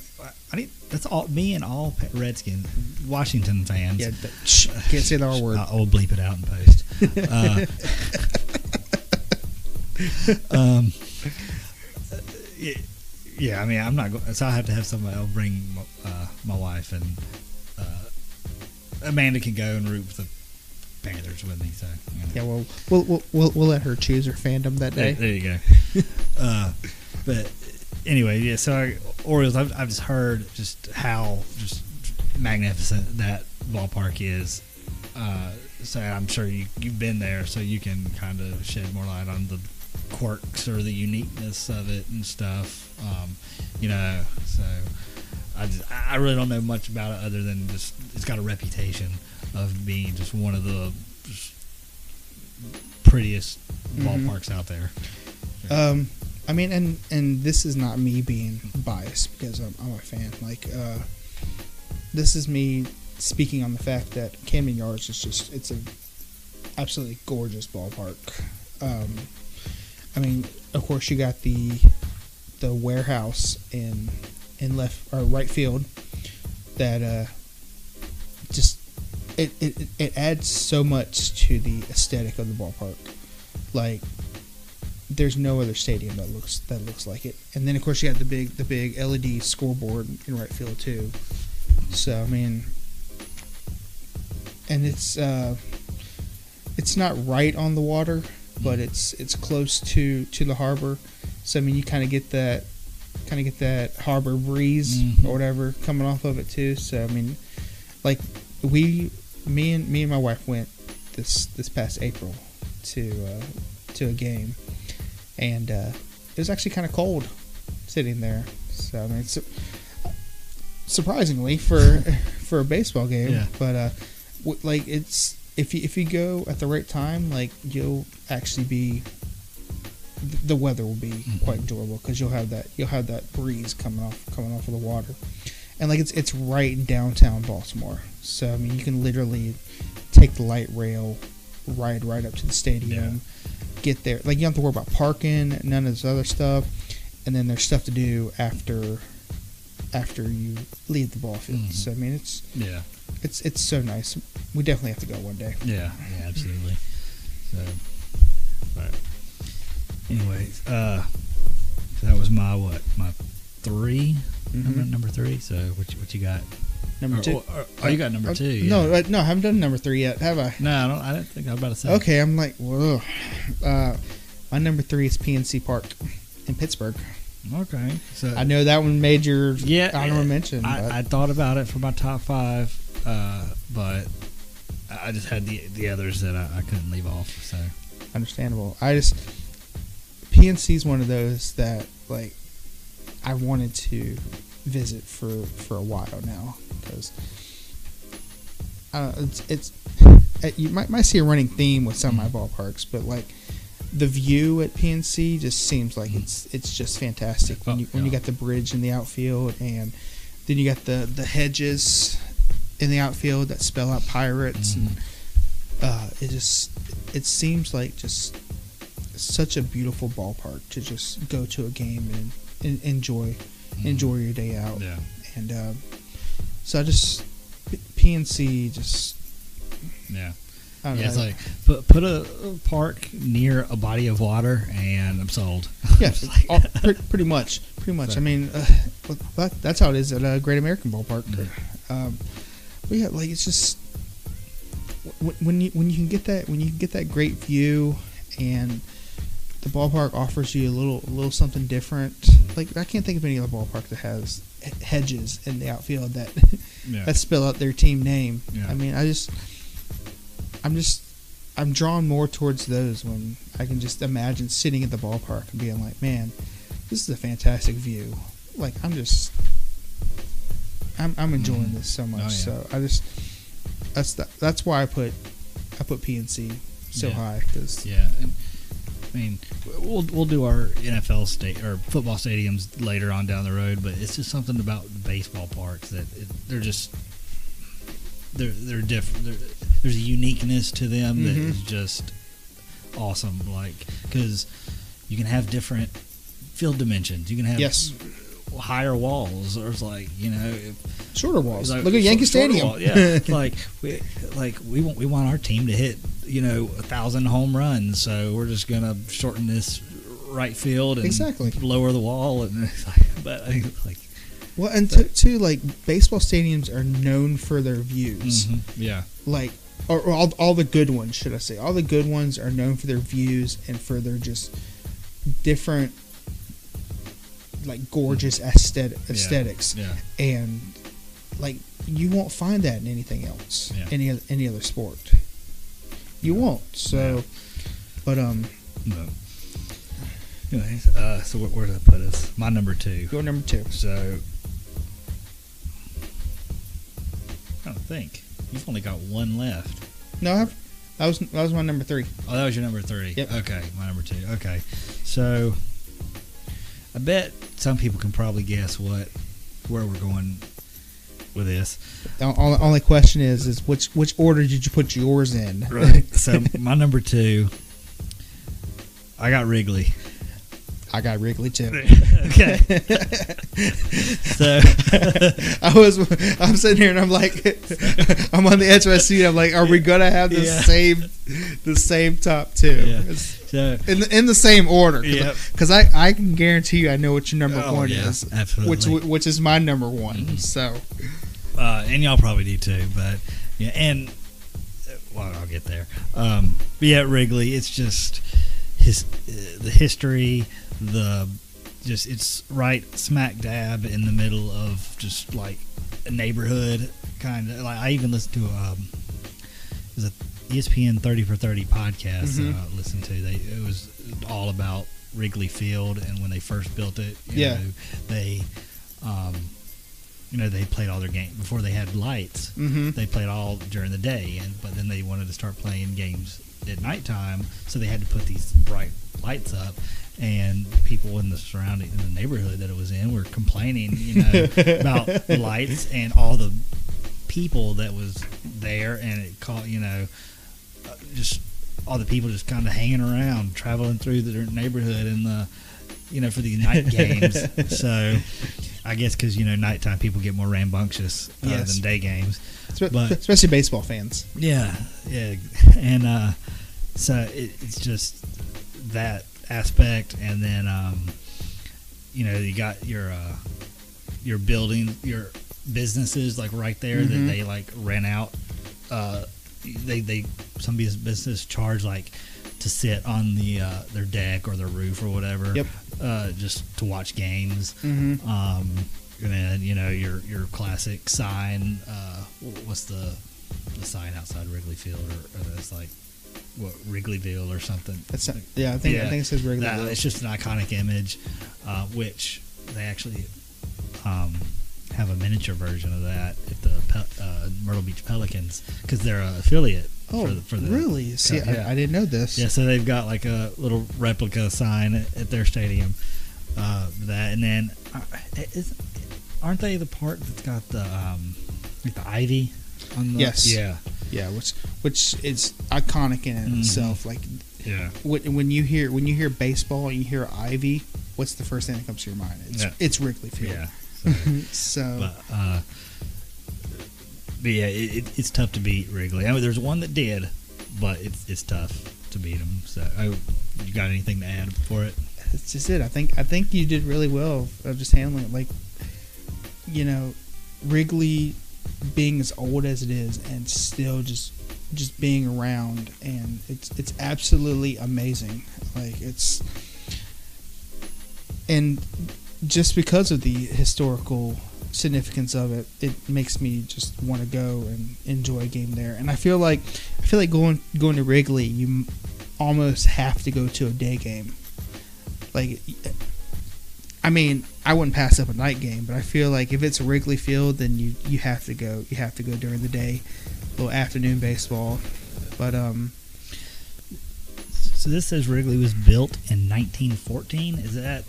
I need that's all me and all Redskins, Washington fans. Yeah, can't say the R word. I'll bleep it out in post. Yeah, I mean, I'm not going. So I have to have somebody. I'll bring my wife, and Amanda can go and root for the Panthers with me. So yeah, well, we'll let her choose her fandom that day. There you go. But anyway, yeah. So Orioles, I've just heard just how just magnificent that ballpark is. So I'm sure you've been there, so you can kind of shed more light on the quirks or the uniqueness of it and stuff. So I really don't know much about it other than just it's got a reputation of being just one of the prettiest ballparks out there. I mean, and this is not me being biased because I'm a fan. Like, this is me speaking on the fact that Camden Yards is it's an absolutely gorgeous ballpark. I mean, of course, you got the warehouse in left or right field that just it adds so much to the aesthetic of the ballpark. Like, there's no other stadium that looks like it. And then of course you got the big LED scoreboard in right field too. So I mean, and it's not right on the water, but it's close to the harbor. So I mean, you kind of get that harbor breeze or whatever coming off of it too. So I mean, like me and my wife went this past April to a game, and it was actually kind of cold sitting there. So I mean, it's surprisingly for a baseball game, yeah. But like it's if you go at the right time, like you'll actually be. The weather will be quite enjoyable because you'll have that breeze coming off of the water, and like it's right in downtown Baltimore. So I mean, you can literally take the light rail, ride right up to the stadium, get there. Like, you don't have to worry about parking, none of this other stuff, and then there's stuff to do after you leave the ball field. So I mean, it's so nice. We definitely have to go one day. Yeah, absolutely. So, but. Anyways, that was my 3, number 3. So what you got? Number 2. You got number 2? Yeah. No, I haven't done number 3 yet, have I? No, I don't think I was about to say. Okay, I'm like, whoa. My number 3 is PNC Park in Pittsburgh. Okay, so I know that one made your honorable mention. I thought about it for my top 5, but I just had the others that I couldn't leave off. So understandable. PNC is one of those that, like, I wanted to visit for a while now because it's you might see a running theme with some of my ballparks, but like the view at PNC just seems like it's just fantastic when you got the bridge in the outfield, and then you got the hedges in the outfield that spell out Pirates, and it seems like just such a beautiful ballpark to just go to a game and enjoy your day out. Yeah. And so I just PNC just I don't know. It's like put a park near a body of water and I'm sold. Yeah, pretty much. So, I mean, that's how it is at a Great American Ballpark. But yeah, like, it's just when you can get that great view, and the ballpark offers you a little something different. Like, I can't think of any other ballpark that has hedges in the outfield that spell out their team name. Yeah. I mean, I'm drawn more towards those when I can just imagine sitting at the ballpark and being like, man, this is a fantastic view. Like, I'm enjoying this so much. So that's why I put PNC so high, because and I mean, we'll do our NFL or football stadiums later on down the road, but it's just something about the baseball parks that they're different. There's a uniqueness to them that is just awesome. Like, because you can have different field dimensions. You can have higher walls, or it's like shorter walls. Like, look at Yankee Stadium. Yeah, it's like we want our team to hit 1,000 home runs, so we're just gonna shorten this right field and lower the wall, and well, and too, like baseball stadiums are known for their views. Mm-hmm. Yeah, like or all the good ones, should I say? All the good ones are known for their views and for their just different, like gorgeous aesthetics. Yeah. And like you won't find that in anything else, any other sport. You won't. So, but No. Anyways, so where did I put us? My number 2. Go number 2. So, I don't think you've only got one left. No, that was my number 3. Oh, that was your number 3. Yep. Okay, my number 2. Okay, so I bet some people can probably guess where we're going with this. The only question is which order did you put yours in? Right. So my number 2, I got Wrigley. I got Wrigley too. Okay. So I'm sitting here and I'm like, I'm on the edge of my seat. I'm like, are we gonna have the same top 2? Yeah. So, in the same order? Because I can guarantee you I know what your number 1 is. Absolutely. Which is my number 1. Mm-hmm. So. And y'all probably do too, but and I'll get there. But yeah, Wrigley. It's just the history. It's right smack dab in the middle of just like a neighborhood kind of. Like I even listened to it was a ESPN 30 for 30 podcast that I listened to. It was all about Wrigley Field and when they first built it. They they played all their games before they had lights. Mm-hmm. They played all during the day, but then they wanted to start playing games at nighttime, so they had to put these bright lights up. And people in the neighborhood that it was in were complaining, about the lights and all the people that was there, and it caught, just all the people just kind of hanging around, traveling through their neighborhood in the, for the night games. So, I guess because nighttime people get more rambunctious than day games, but especially baseball fans. Yeah, and so it's just that aspect, and then you got your building, your businesses like right there that they like rent out. Some businesses charge like to sit on the their deck or their roof or whatever, just to watch games. And then your classic sign. What's the sign outside Wrigley Field, or it's like Wrigleyville or something. I think it says Wrigleyville. It's just an iconic image, which they actually have a miniature version of that at the Myrtle Beach Pelicans because they're an affiliate. Oh, for the really? See, I didn't know this. Yeah, so they've got like a little replica sign at their stadium. And then aren't they the part that's got the ivy on the? Yes. Yeah, which is iconic in itself. Like, when you hear baseball and you hear ivy, what's the first thing that comes to your mind? It's Wrigley Field. Yeah. So, but yeah, it's tough to beat Wrigley. I mean, there's one that did, but it's tough to beat them. So, you got anything to add for it? That's just it. I think you did really well of just handling it. Like, Wrigley being as old as it is and still just being around, and it's absolutely amazing. Like and just because of the historical significance of it, it makes me just want to go and enjoy a game there. And I feel like going to Wrigley, you almost have to go to a day game. Like, I mean, I wouldn't pass up a night game, but I feel like if it's a Wrigley Field, then you have to go. You have to go during the day, a little afternoon baseball. But so this says Wrigley was built in 1914. Is that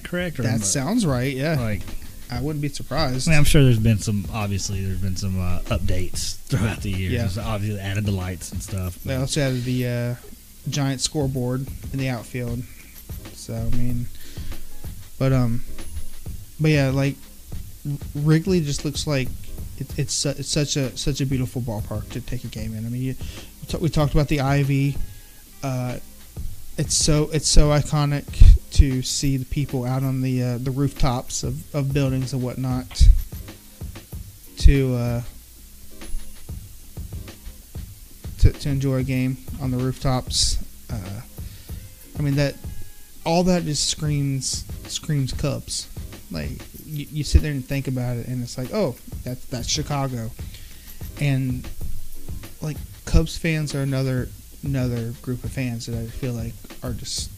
correct? Or that sounds right. Yeah. Like, I wouldn't be surprised. I mean, I'm sure there's been some updates throughout the years. Yeah. Obviously, added the lights and stuff. They also added the giant scoreboard in the outfield. So I mean, but But yeah, like Wrigley just looks like it's such a beautiful ballpark to take a game in. I mean, we talked about the Ivy. It's so iconic to see the people out on the rooftops of buildings and whatnot to enjoy a game on the rooftops. I mean, that all that just screams Cubs. Like you sit there and think about it, and it's like, oh, that's Chicago, and like Cubs fans are another group of fans that I feel like are just.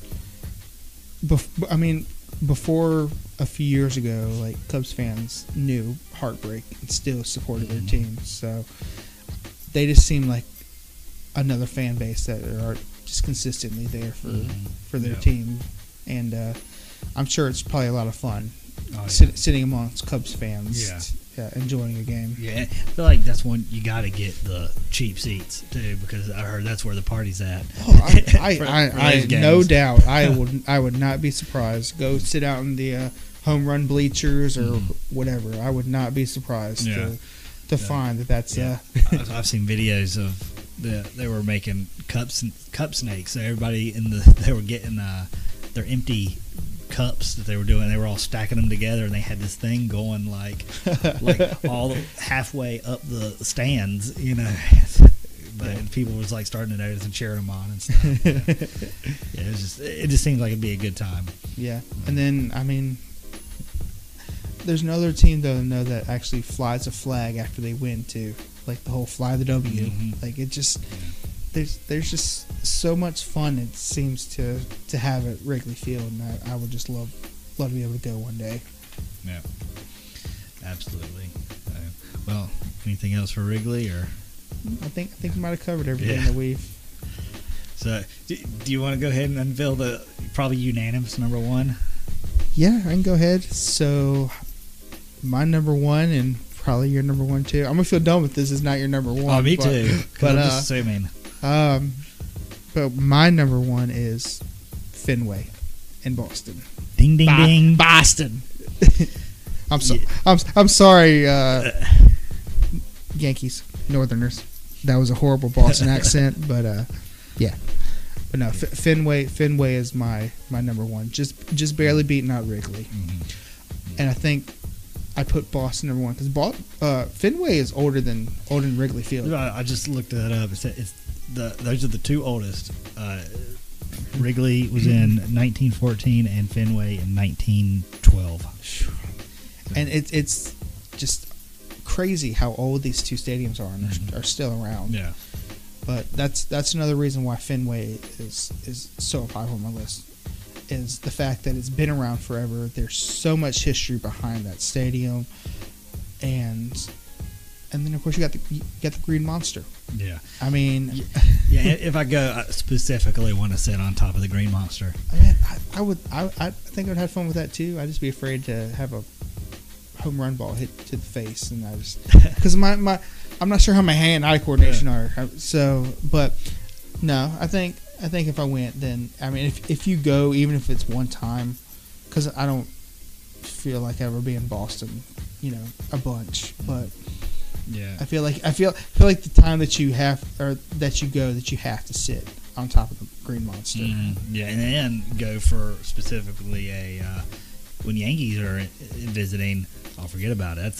Before a few years ago, like Cubs fans knew heartbreak and still supported their team, so they just seem like another fan base that are just consistently there for their team, and I'm sure it's probably a lot of fun sitting amongst Cubs fans, enjoying a game. Yeah, I feel like that's one you got to get the cheap seats too, because I heard that's where the party's at. Oh, I no doubt. I would not be surprised. Go sit out in the home run bleachers or whatever. I would not be surprised to find that's. Yeah. I've seen videos of they were making cup snakes. So everybody they were getting their empty cups that they were doing. They were all stacking them together, and they had this thing going like all halfway up the stands, But people was like starting to notice and cheering them on and stuff. It just seems like it'd be a good time. Yeah, and then I mean, there's another team though I know that actually flies a flag after they win too, like the whole fly the W. Like it just there's just so much fun it seems to have at Wrigley Field, and I would just love to be able to go one day. Yeah, absolutely. Well, anything else for Wrigley or? I think we might have covered everything that we've. So, do you want to go ahead and unveil the probably unanimous number one? Yeah, I can go ahead. So, my number one and probably your number one too. I'm gonna feel dumb if this is not your number one. Oh, me too. But I'm just assuming. But my number one is Fenway in Boston. Ding ding ding, Boston. I'm sorry, Yankees, Northerners. That was a horrible Boston accent, but yeah. But no, Fenway is my number one. Just barely beating out Wrigley, and I think I put Boston number one because Fenway is older than Wrigley Field. I just looked that up. Those are the two oldest. Wrigley was in 1914 and Fenway in 1912. And it's just crazy how old these two stadiums are and are still around. Yeah. But that's another reason why Fenway is so high on my list, is the fact that it's been around forever. There's so much history behind that stadium, and then of course you got the Green Monster. Yeah. I mean, yeah. If I go, I specifically want to sit on top of the Green Monster. I think I'd have fun with that too. I'd just be afraid to have a home run ball hit to the face, and I just because I'm not sure how my hand-eye coordination are. So, but no, I think if I went, then I mean, if you go, even if it's one time, because I don't feel like I ever be in Boston, a bunch, but yeah, I feel like the time that you have or that you go, that you have to sit on top of the Green Monster. Yeah, and then go for specifically when Yankees are visiting. I'll forget about it.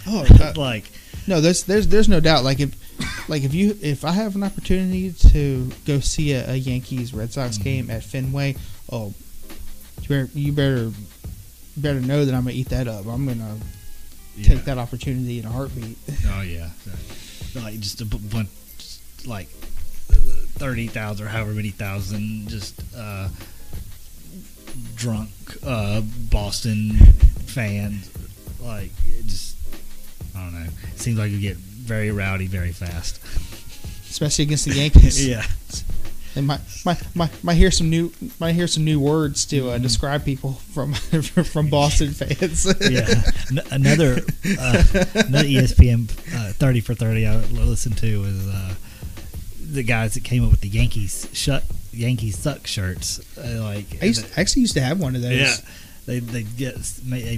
That's like no, there's no doubt. If I have an opportunity to go see a Yankees Red Sox game at Fenway, you better know that I'm gonna eat that up. I'm gonna take that opportunity in a heartbeat. Oh yeah, like just a bunch, like 30,000 or however many thousand, just drunk Boston fans. Like it just, I don't know. It seems like you get very rowdy very fast, especially against the Yankees. Yeah. And might hear some new words to describe people from Boston fans. Yeah, another ESPN 30 for 30 I listened to was the guys that came up with the Yankees suck shirts. I actually used to have one of those. Yeah, they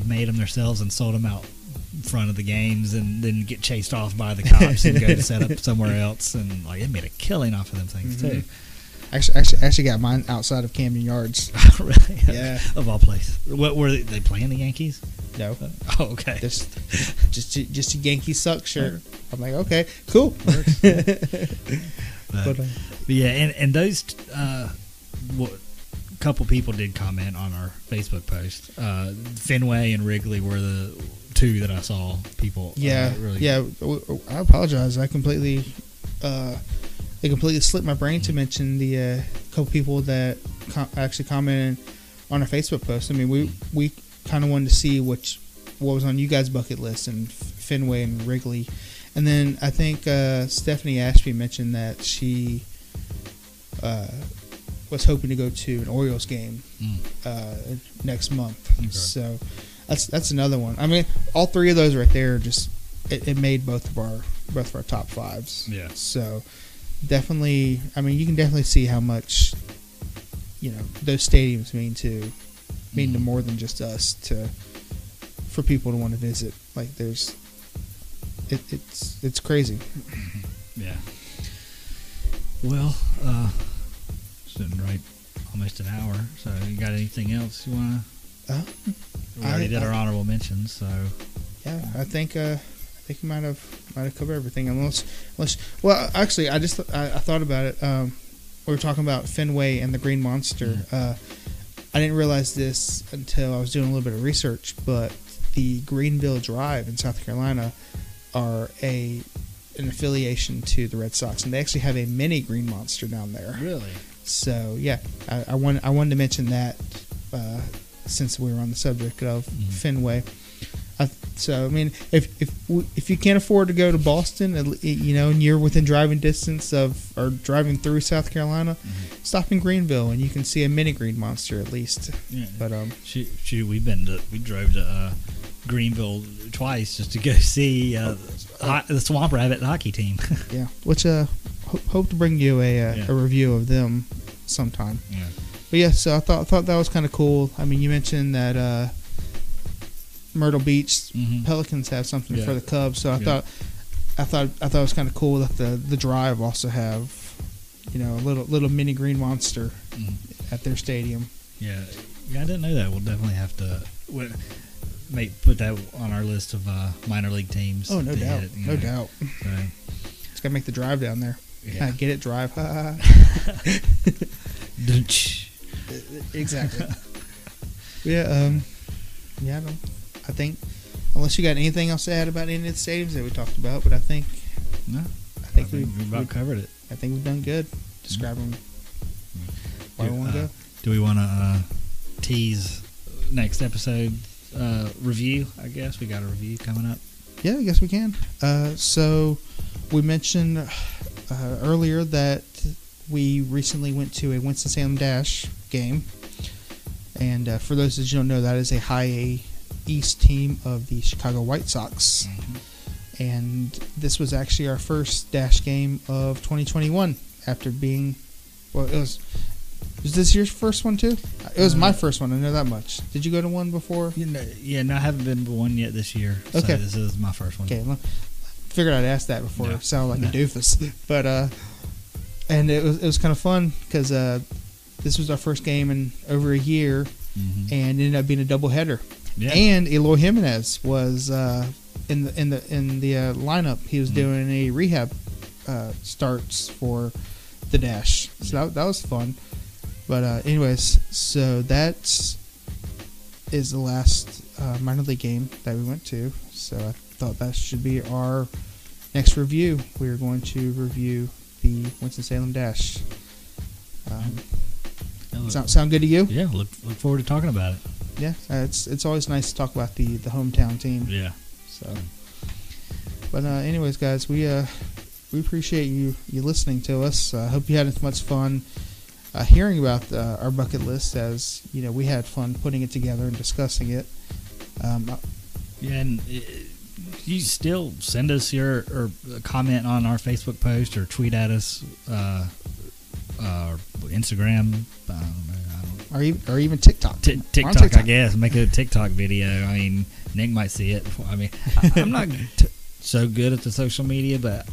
made them themselves and sold them out in front of the games, and then get chased off by the cops and go to set up somewhere else, and like it made a killing off of them things too. Actually got mine outside of Camden Yards. Really? Yeah. Of all places. What were they playing, the Yankees? No. Oh, okay. Just a Yankee suck shirt. I'm like, okay, cool. But yeah, and those couple people did comment on our Facebook post. Fenway and Wrigley were the two that I saw people. Really. I apologize. I completely slipped my brain to mention the couple people that actually commented on our Facebook post. I mean, we kind of wanted to see what was on you guys' bucket list, and Fenway and Wrigley. And then I think Stephanie Ashby mentioned that she was hoping to go to an Orioles game next month. Okay. So that's another one. I mean, all three of those right there just it made both of our top fives. Yeah. So definitely, I mean, you can definitely see how much those stadiums mean to more than just us, for people to want to visit. Like it's crazy. Yeah. Well, sitting right almost an hour. So you got anything else you want to? We already did our honorable mentions. So yeah, I think we might have covered everything. Unless well, actually, I thought about it. We were talking about Fenway and the Green Monster. I didn't realize this until I was doing a little bit of research, but the Greenville Drive in South Carolina are an affiliation to the Red Sox, and they actually have a mini Green Monster down there. Really? So yeah, I wanted to mention that since we were on the subject of Fenway. So I mean, if you can't afford to go to Boston, and you're within driving distance or driving through South Carolina, stop in Greenville and you can see a mini Green Monster at least. Yeah. But shoot, we drove to Greenville twice just to go see the Swamp Rabbit hockey team. Yeah, which hope to bring you a review of them sometime. Yeah. But yeah, so I thought that was kind of cool. I mean, you mentioned that Myrtle Beach Pelicans have something for the Cubs, so I thought it was kind of cool that the Drive also have a little mini Green Monster at their stadium. Yeah, I didn't know that. We'll definitely have to put that on our list of minor league teams. Oh, no doubt, no doubt. So, just gotta make the drive down there. Yeah. Get it, drive. Exactly. Yeah. I think, unless you got anything else to add about any of the stadiums that we talked about, but I think we about covered it. I think we've done good describing why we want to go. Do we want to tease next episode review? I guess we got a review coming up. Yeah, I guess we can. So we mentioned earlier that we recently went to a Winston-Salem Dash game, and for those that don't know, that is a high A East team of the Chicago White Sox. And this was actually our first Dash game of 2021 after being, was this your first one too? It was my first one, I know that much. Did you go to one before? No, I haven't been to one yet this year. So okay. This is my first one. Okay, figured I'd ask that before it sounded like a doofus. But and it was kind of fun because this was our first game in over a year, and it ended up being a doubleheader. Yeah. And Eloy Jimenez was in the lineup. He was doing a rehab starts for the Dash, so that was fun. But anyways, so that is the last minor league game that we went to. So I thought that should be our next review. We are going to review the Winston-Salem Dash. Sound good to you? Yeah, look forward to talking about it. Yeah, it's always nice to talk about the hometown team. Yeah. So, but anyways, guys, we appreciate you listening to us. I hope you had as much fun hearing about our bucket list as we had fun putting it together and discussing it. And you still send us your or comment on our Facebook post or tweet at us or Instagram. or even TikTok. TikTok, I guess. Make a TikTok video. I mean, Nick might see it. I mean, I'm not so good at the social media, but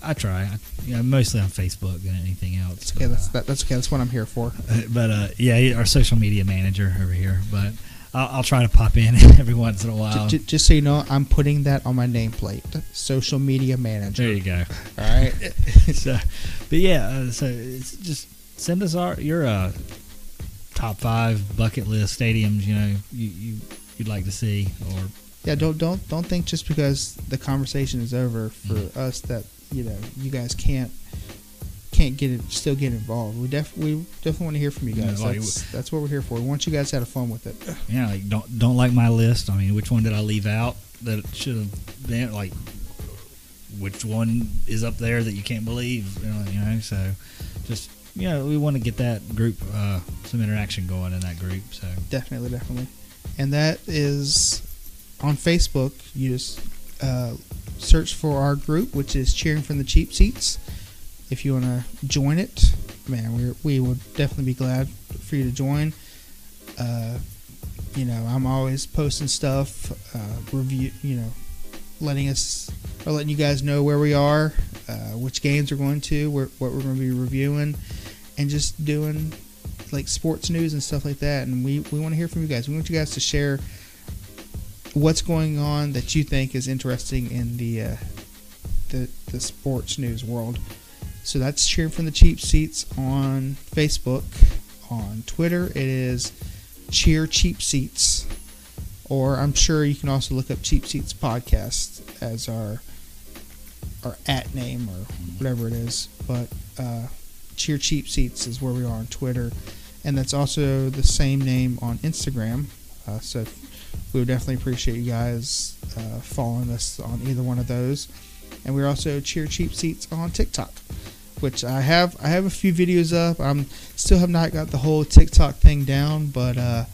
I try. Mostly on Facebook than anything else. Okay, that's okay. That's what I'm here for. But yeah, our social media manager over here. But I'll try to pop in every once in a while. Just so you know, I'm putting that on my nameplate. Social media manager. There you go. All right. But yeah, so it's just send us your top 5 bucket list stadiums. You'd like to see, or yeah. Don't think just because the conversation is over for us that you guys can't still get involved. We definitely want to hear from you guys. That's what we're here for. We want you guys to have fun with it. Yeah, like don't like my list. I mean, which one did I leave out that should have been? Like, which one is up there that you can't believe? So just we want to get that group some interaction going in that group. So definitely, and that is on Facebook. You just search for our group, which is Cheering from the Cheap Seats. If you want to join it, man, we would definitely be glad for you to join. I'm always posting stuff, letting you guys know where we are, which games we're going to, what we're going to be reviewing, and just doing like sports news and stuff like that. And we want to hear from you guys. We want you guys to share what's going on that you think is interesting in the sports news world. So that's Cheering from the Cheap Seats on Facebook. On Twitter, it is Cheer Cheap Seats. Or I'm sure you can also look up Cheap Seats Podcast as our @ name or whatever it is. But Cheer Cheap Seats is where we are on Twitter. And that's also the same name on Instagram. So we would definitely appreciate you guys following us on either one of those. And we're also Cheer Cheap Seats on TikTok, which I have a few videos up. Still have not got the whole TikTok thing down, but I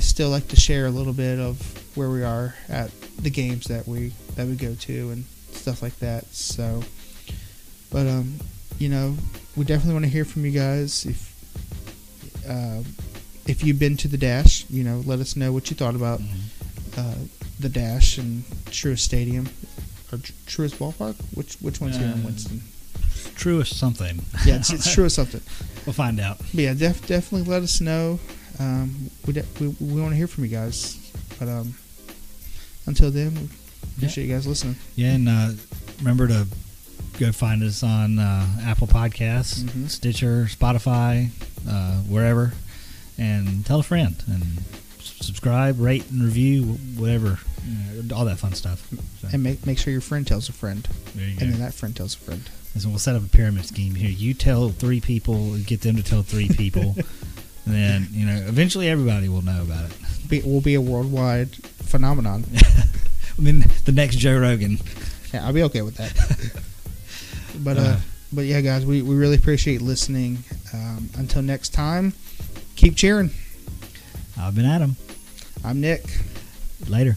still like to share a little bit of where we are at the games that we go to and stuff like that. So, but we definitely want to hear from you guys. If you've been to the Dash, let us know what you thought about the Dash and Truist Stadium or Truist Ballpark. Which one's here in Winston? Truist something. Yeah, it's Truist something. We'll find out. But yeah, definitely let us know. We want to hear from you guys. But until then, we appreciate you guys listening. Yeah, and remember to go find us on Apple Podcasts, Stitcher, Spotify, wherever, and tell a friend and subscribe, rate, and review, whatever, all that fun stuff. So. And make sure your friend tells a friend, there you go. And then that friend tells a friend. And so we'll set up a pyramid scheme here. You tell 3 people, get them to tell 3 people, and then eventually everybody will know about it. We'll be a worldwide phenomenon. I mean, the next Joe Rogan. Yeah, I'll be okay with that. But yeah, guys, we really appreciate listening. Until next time, keep cheering. I've been Adam. I'm Nick. Later.